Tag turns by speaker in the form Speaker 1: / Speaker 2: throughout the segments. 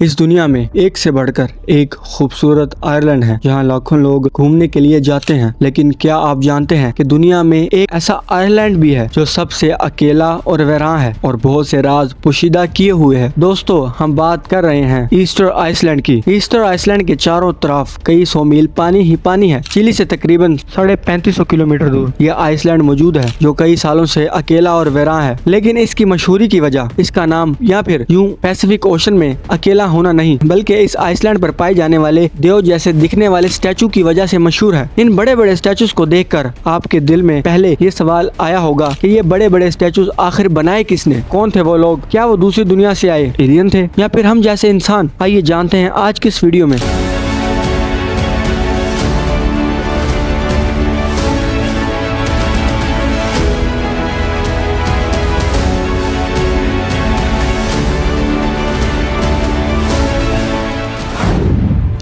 Speaker 1: इस दुनिया में एक से बढ़कर एक खूबसूरत आयरलैंड है जहां लाखों लोग घूमने के लिए जाते हैं। लेकिन क्या आप जानते हैं कि दुनिया में एक ऐसा आयरलैंड भी है जो सबसे अकेला और वीरान है और बहुत से राज पोशीदा किए हुए है। दोस्तों, हम बात कर रहे हैं ईस्टर आइसलैंड की। ईस्टर आइसलैंड के चारों तरफ कई सौ मील पानी ही पानी है। चिली से तकरीबन 3500 किलोमीटर दूर यह आइसलैंड मौजूद है जो कई सालों से अकेला और वीरान है। लेकिन इसकी मशहूरी की वजह इसका नाम या फिर यूं पैसिफिक ओशन में अकेला होना नहीं, बल्कि इस आइसलैंड पर पाए जाने वाले देव जैसे दिखने वाले स्टैचू की वजह से मशहूर है। इन बड़े बड़े स्टैचूज को देखकर आपके दिल में पहले ये सवाल आया होगा कि ये बड़े बड़े स्टैचूज आखिर बनाए किसने? कौन थे वो लोग? क्या वो दूसरी दुनिया से आए एलियन थे या फिर हम जैसे इंसान? आइए जानते हैं आज की इस वीडियो में।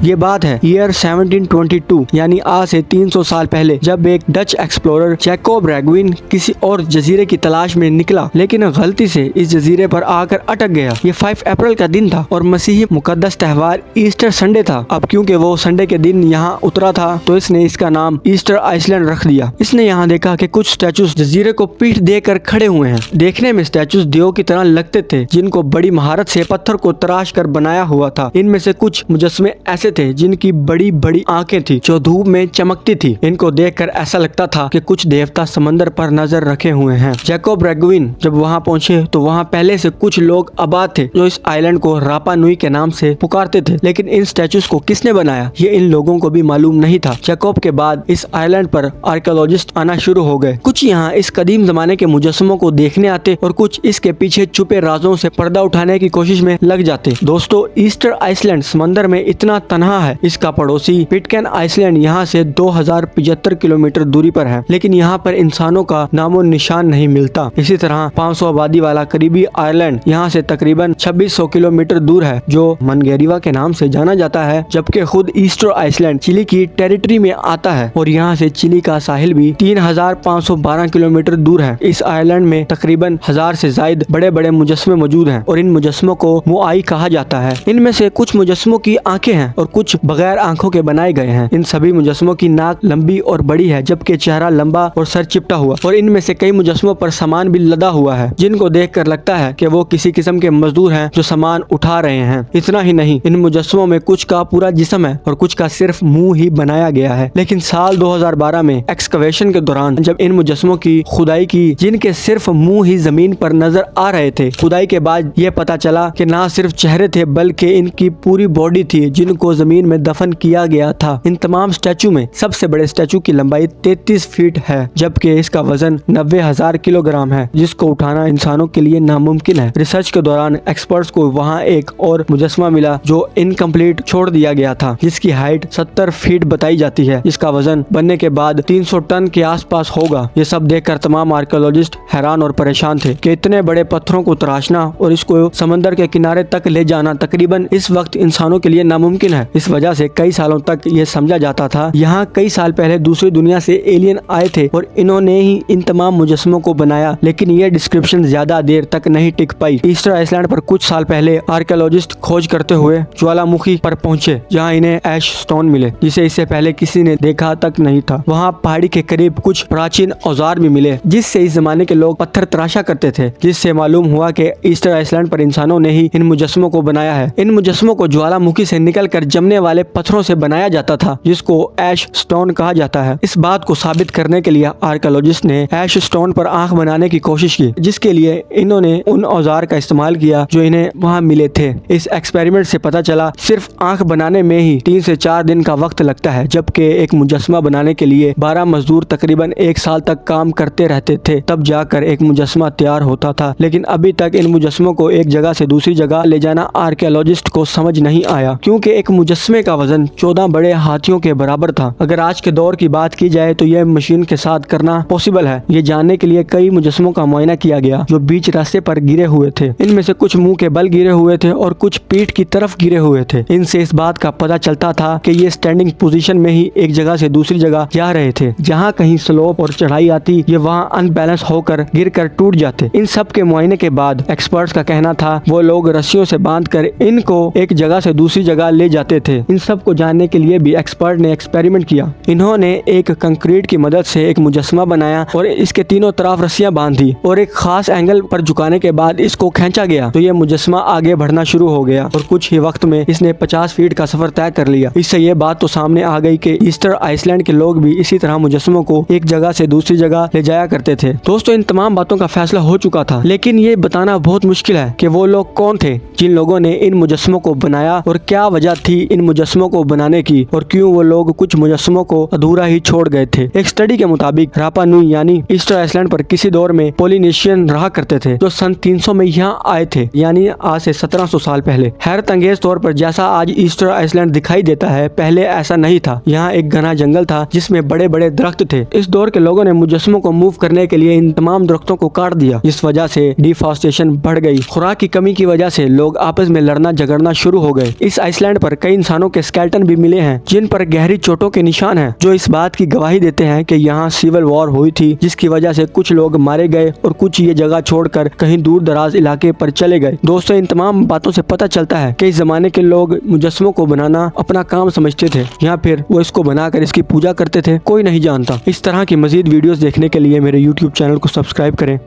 Speaker 1: ये बात है ईयर 1722 यानी आज से 300 साल पहले, जब एक डच एक्सप्लोरर जैकोब रैगविन किसी और जजीरे की तलाश में निकला, लेकिन गलती से इस जजीरे पर आकर अटक गया। ये 5 अप्रैल का दिन था और मसीही मुकद्दस त्योहार ईस्टर संडे था। अब क्योंकि वो संडे के दिन यहाँ उतरा था तो इसने इसका नाम ईस्टर आइसलैंड रख दिया। इसने यहाँ देखा कि कुछ स्टैचूज जजीरे को पीठ देकर खड़े हुए हैं। देखने में स्टैचूज देव की तरह लगते थे जिनको बड़ी महारत से पत्थर को तराश कर बनाया हुआ था। इनमें से कुछ मुजस्मे ऐसे थे जिनकी बड़ी बड़ी आंखें थी जो धूप में चमकती थी। इनको देखकर ऐसा लगता था कि कुछ देवता समंदर पर नजर रखे हुए हैं। जैकोब रैगविन जब वहां पहुंचे तो वहां पहले से कुछ लोग आबाद थे जो इस आइलैंड को रापा नुई के नाम से पुकारते थे। लेकिन इन स्टैचूज को किसने बनाया ये इन लोगों को भी मालूम नहीं था। जैकोब के बाद इस आइलैंड पर आर्कियोलॉजिस्ट आना शुरू हो गए। कुछ यहाँ इस कदीम जमाने के मुजस्समों को देखने आते और कुछ इसके पीछे छुपे राजों से पर्दा उठाने की कोशिश में लग जाते। दोस्तों, ईस्टर आइसलैंड समंदर में इतना तन्हा है। इसका पड़ोसी पिटकैन आइसलैंड यहाँ से 2075 किलोमीटर दूरी पर है, लेकिन यहाँ पर इंसानों का नामो निशान नहीं मिलता। इसी तरह 500 आबादी वाला करीबी आयरलैंड यहाँ से तकरीबन 2600 किलोमीटर दूर है जो मनगेरिवा के नाम से जाना जाता है, जबकि खुद ईस्टर आइसलैंड चिली की टेरिटरी में आता है और यहाँ से चिली का साहिल भी 3512 किलोमीटर दूर है। इस आइलैंड में तकरीबन 1000 से ज्यादा बड़े बड़े मुजस्मे मौजूद हैं और इन मुजस्मों को मोआई कहा जाता है। इनमें से कुछ मुजस्मों की आंखें हैं और कुछ बगैर आंखों के बनाए गए हैं। इन सभी मुजस्मों की नाक लंबी और बड़ी है, जबकि चेहरा लंबा और सर चिपटा हुआ। और इनमें से कई मुजस्मों पर सामान भी लदा हुआ है जिनको देखकर लगता है कि वो किसी किस्म के मजदूर हैं जो सामान उठा रहे हैं। इतना ही नहीं, इन मुजस्मों में कुछ का पूरा जिस्म है और कुछ का सिर्फ मुंह ही बनाया गया है। लेकिन साल 2012 में एक्सकवेशन के दौरान जब इन मुजस्मों की खुदाई की, जिनके सिर्फ मुंह ही जमीन पर नजर आ रहे थे, खुदाई के बाद ये पता चला कि ना सिर्फ चेहरे थे बल्कि इनकी पूरी बॉडी थी जिनको जमीन में दफन किया गया था। इन तमाम स्टैचू में सबसे बड़े स्टैचू की लंबाई 33 फीट है, जबकि इसका वजन 90,000 किलोग्राम है, जिसको उठाना इंसानों के लिए नामुमकिन है। रिसर्च के दौरान एक्सपर्ट्स को वहां एक और मुजस्मा मिला जो इनकम्प्लीट छोड़ दिया गया था, जिसकी हाइट 70 फीट बताई जाती है, जिसका वजन बनने के बाद 300 टन के आसपास होगा। ये सब देखकर तमाम आर्कियोलॉजिस्ट हैरान और परेशान थे कि इतने बड़े पत्थरों को तराशना और इसको समंदर के किनारे तक ले जाना तकरीबन इस वक्त इंसानों के लिए नामुमकिन है। इस वजह से कई सालों तक ये समझा जाता था यहाँ कई साल पहले दूसरी दुनिया से एलियन आए थे और इन्होंने ही इन तमाम मुजस्मों को बनाया। लेकिन ये डिस्क्रिप्शन ज्यादा देर तक नहीं टिक पाई। ईस्टर आइसलैंड पर कुछ साल पहले आर्कियोलॉजिस्ट खोज करते हुए ज्वालामुखी पर पहुंचे, जहाँ इन्हें ऐश स्टोन मिले जिसे इससे पहले किसी ने देखा तक नहीं था। वहाँ पहाड़ी के करीब कुछ प्राचीन औजार भी मिले जिससे इस जमाने के लोग पत्थर तराशा करते थे, जिससे मालूम हुआ कि ईस्टर आइसलैंड पर इंसानों ने ही इन मुजस्मों को बनाया है। इन मुजस्मों को ज्वालामुखी से निकल कर जमने वाले पत्थरों से बनाया जाता था जिसको ऐश स्टोन कहा जाता है। इस बात को साबित करने के लिए आर्कियोलॉजिस्ट ने ऐश स्टोन पर आंख बनाने की कोशिश की, जिसके लिए इन्होंने उन औजार का इस्तेमाल किया जो इन्हें वहां मिले थे। इस एक्सपेरिमेंट से पता चला सिर्फ आंख बनाने में ही 3 से 4 दिन का वक्त लगता है, जबकि एक मुजस्मा बनाने के लिए 12 मजदूर तकरीबन 1 साल तक काम करते रहते थे, तब जाकर एक मुजस्मा तैयार होता था। लेकिन अभी तक इन मुजस्मों को एक जगह से दूसरी जगह ले जाना आर्कियोलॉजिस्ट को समझ नहीं आया, क्योंकि एक मुजस्मे का वजन 14 बड़े हाथियों के बराबर था। अगर आज के दौर की बात की जाए तो यह मशीन के साथ करना पॉसिबल है। ये जानने के लिए कई मुजस्मों का मुआयना किया गया जो बीच रास्ते पर गिरे हुए थे। इनमें से कुछ मुंह के बल गिरे हुए थे और कुछ पीठ की तरफ गिरे हुए थे। इनसे इस बात का पता चलता था कि ये स्टैंडिंग पोजीशन में ही एक जगह से दूसरी जगह जा रहे थे। जहाँ कहीं स्लोप और चढ़ाई आती ये वहाँ अनबैलेंस होकर गिर कर टूट जाते। इन सब के मुआयने के बाद एक्सपर्ट्स का कहना था वो लोग रस्सियों से बांधकर इनको एक जगह से दूसरी जगह ले जाते थे। इन सब को जानने के लिए भी एक्सपर्ट ने एक्सपेरिमेंट किया। इन्होंने एक कंक्रीट की मदद से एक मुजस्मा बनाया और इसके तीनों तरफ रस्सियां बांधी और एक खास एंगल पर झुकाने के बाद इसको खींचा गया तो ये मुजस्मा आगे बढ़ना शुरू हो गया और कुछ ही वक्त में इसने 50 फीट का सफर तय कर लिया। इससे ये बात तो सामने आ गई कि ईस्टर आइसलैंड के लोग भी इसी तरह मुजस्मों को एक जगह से दूसरी जगह ले जाया करते थे। दोस्तों, इन तमाम बातों का फैसला हो चुका था, लेकिन ये बताना बहुत मुश्किल है कि वो लोग कौन थे जिन लोगों ने इन मुजस्मों को बनाया और क्या वजह थी इन मुजस्मों को बनाने की और क्यों वो लोग कुछ मुजस्मों को अधूरा ही छोड़ गए थे। एक स्टडी के मुताबिक रापा नुई यानी ईस्टर आइसलैंड पर किसी दौर में पोलिनेशियन रहा करते थे जो सन 300 में यहाँ आए थे, यानी आज से 1700 साल पहले। हैरत अंगेज तौर पर जैसा आज ईस्टर आइसलैंड दिखाई देता है, पहले ऐसा नहीं था। यहाँ एक घना जंगल था जिसमें बड़े बड़े दरख्त थे। इस दौर के लोगों ने मुजस्मों को मूव करने के लिए इन तमाम दरख्तों को काट दिया, जिस वजह से डिफॉरेस्टेशन बढ़ गई। खुराक की कमी की वजह से लोग आपस में लड़ना झगड़ना शुरू हो गए। इस आइसलैंड पर कई इंसानों के स्केलेटन भी मिले हैं जिन पर गहरी चोटों के निशान हैं, जो इस बात की गवाही देते हैं कि यहाँ सिविल वॉर हुई थी, जिसकी वजह से कुछ लोग मारे गए और कुछ ये जगह छोड़कर कहीं दूर दराज इलाके पर चले गए। दोस्तों, इन तमाम बातों से पता चलता है कि इस जमाने के लोग मुजस्मों को बनाना अपना काम समझते थे या फिर वो इसको बनाकर इसकी पूजा करते थे, कोई नहीं जानता। इस तरह की मजीद वीडियोस देखने के लिए मेरे YouTube चैनल को सब्सक्राइब करें।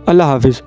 Speaker 1: अल्लाह हाफिज।